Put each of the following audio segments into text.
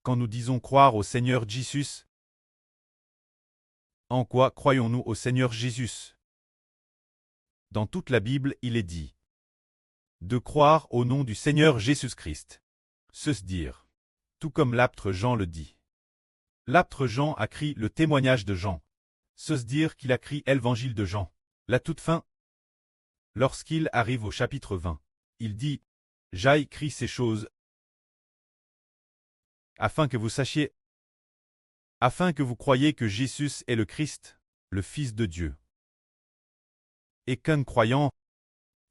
quand nous disons croire au Seigneur Jésus? En quoi croyons-nous au Seigneur Jésus? Dans toute la Bible, il est dit de croire au nom du Seigneur Jésus-Christ. Se dire, tout comme l'apôtre Jean le dit. L'apôtre Jean a écrit le témoignage de Jean. Se dire qu'il a écrit l'évangile de Jean. La toute fin. Lorsqu'il arrive au chapitre 20, il dit « J'ai écrit ces choses afin que vous sachiez, afin que vous croyiez que Jésus est le Christ, le Fils de Dieu. Et qu'en croyant,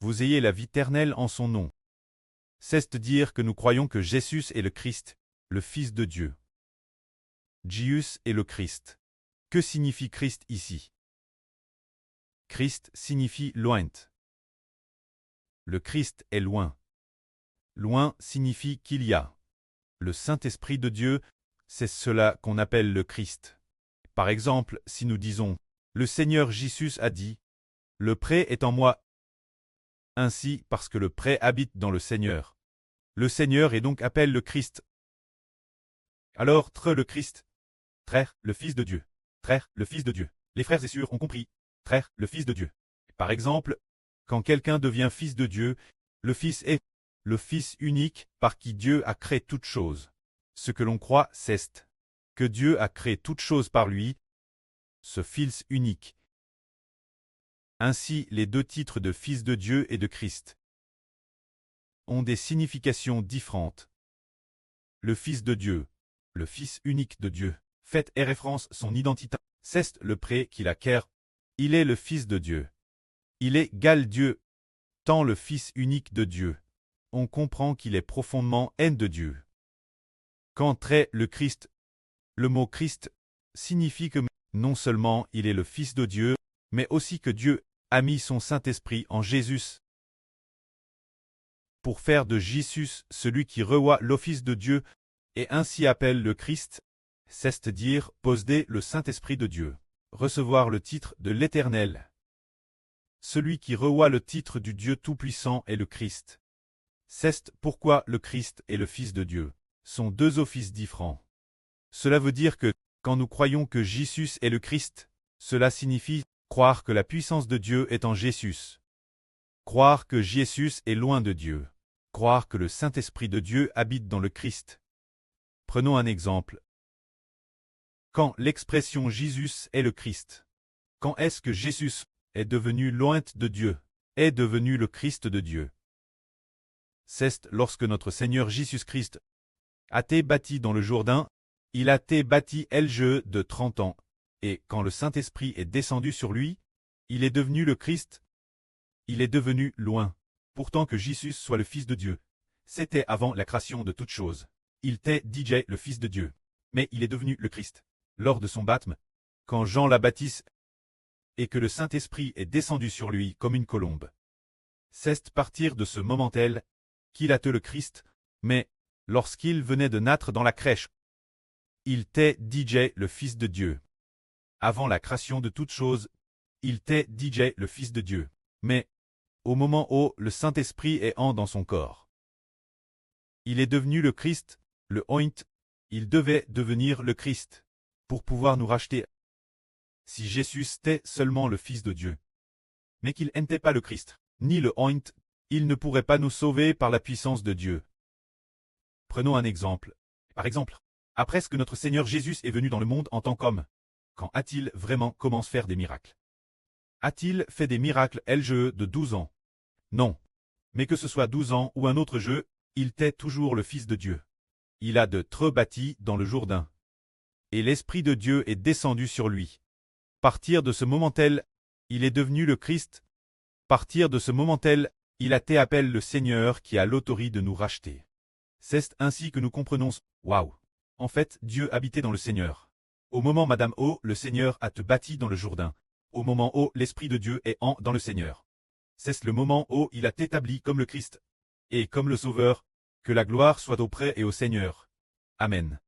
vous ayez la vie éternelle en son nom. » C'est dire que nous croyons que Jésus est le Christ, le Fils de Dieu. Jésus est le Christ. Que signifie Christ ici? Christ signifie loin. Le Christ est loin. Loin signifie qu'il y a. Le Saint-Esprit de Dieu, c'est cela qu'on appelle le Christ. Par exemple, si nous disons « Le Seigneur Jésus a dit, le prêt est en moi », ainsi parce que le prêt habite dans le Seigneur. Le Seigneur est donc appelé le Christ. Alors, le Christ, frère, le Fils de Dieu. Frère, le Fils de Dieu. Les frères et sœurs ont compris. Frère, le Fils de Dieu. Par exemple, quand quelqu'un devient fils de Dieu, le Fils est le Fils unique par qui Dieu a créé toutes choses. Ce que l'on croit, c'est que Dieu a créé toutes choses par lui, ce Fils unique. Ainsi, les deux titres de Fils de Dieu et de Christ ont des significations différentes. Le Fils de Dieu, le Fils unique de Dieu, fait référence à son identité. C'est le prêt qu'il acquiert. Il est le Fils de Dieu. Il est égal Dieu, tant le Fils unique de Dieu. On comprend qu'il est profondément haine de Dieu. Quant à le Christ, le mot Christ signifie que non seulement il est le Fils de Dieu, mais aussi que Dieu a mis son Saint-Esprit en Jésus pour faire de Jésus celui qui reçoit l'office de Dieu et ainsi appelle le Christ, c'est-à-dire posséder le Saint-Esprit de Dieu, recevoir le titre de l'Éternel. Celui qui reçoit le titre du Dieu Tout-Puissant est le Christ. C'est pourquoi le Christ et le Fils de Dieu sont deux offices différents. Cela veut dire que, quand nous croyons que Jésus est le Christ, cela signifie croire que la puissance de Dieu est en Jésus. Croire que Jésus est loin de Dieu. Croire que le Saint-Esprit de Dieu habite dans le Christ. Prenons un exemple. Quand l'expression Jésus est le Christ. Quand est-ce que Jésus est devenu loin de Dieu, est devenu le Christ de Dieu? C'est lorsque notre Seigneur Jésus-Christ a été baptisé dans le Jourdain, il a été baptisé à l'âge de 30 ans, et quand le Saint-Esprit est descendu sur lui, il est devenu le Christ. Il est devenu loin. Pourtant que Jésus soit le Fils de Dieu. C'était avant la création de toutes choses. Il était DJ le Fils de Dieu. Mais il est devenu le Christ. Lors de son baptême, quand Jean l'a baptisé, et que le Saint-Esprit est descendu sur lui comme une colombe. C'est partir de ce moment-là qu'il a été le Christ, mais lorsqu'il venait de naître dans la crèche, il était DJ le Fils de Dieu. Avant la création de toutes choses, il était DJ le Fils de Dieu. Mais, au moment où le Saint-Esprit est en dans son corps, il est devenu le Christ, le Oint, il devait devenir le Christ, pour pouvoir nous racheter. Si Jésus était seulement le Fils de Dieu, mais qu'il n'était pas le Christ, ni le Oint, il ne pourrait pas nous sauver par la puissance de Dieu. Prenons un exemple. Par exemple, après ce que notre Seigneur Jésus est venu dans le monde en tant qu'homme, quand a-t-il vraiment commencé à faire des miracles? A-t-il fait des miracles à l'âge de 12 ans? Non. Mais que ce soit 12 ans ou un autre jeu, il était toujours le Fils de Dieu. Il a de trop bâti dans le Jourdain. Et l'Esprit de Dieu est descendu sur lui. Partir de ce moment-là, il est devenu le Christ. Partir de ce moment-là, il a été appelé le Seigneur qui a l'autorité de nous racheter. C'est ainsi que nous comprenons. Waouh! En fait, Dieu habitait dans le Seigneur. Au moment Madame O, le Seigneur a te bâti dans le Jourdain. Au moment où l'Esprit de Dieu est en dans le Seigneur. C'est le moment où il a t'établi comme le Christ et comme le Sauveur, que la gloire soit auprès et au Seigneur. Amen.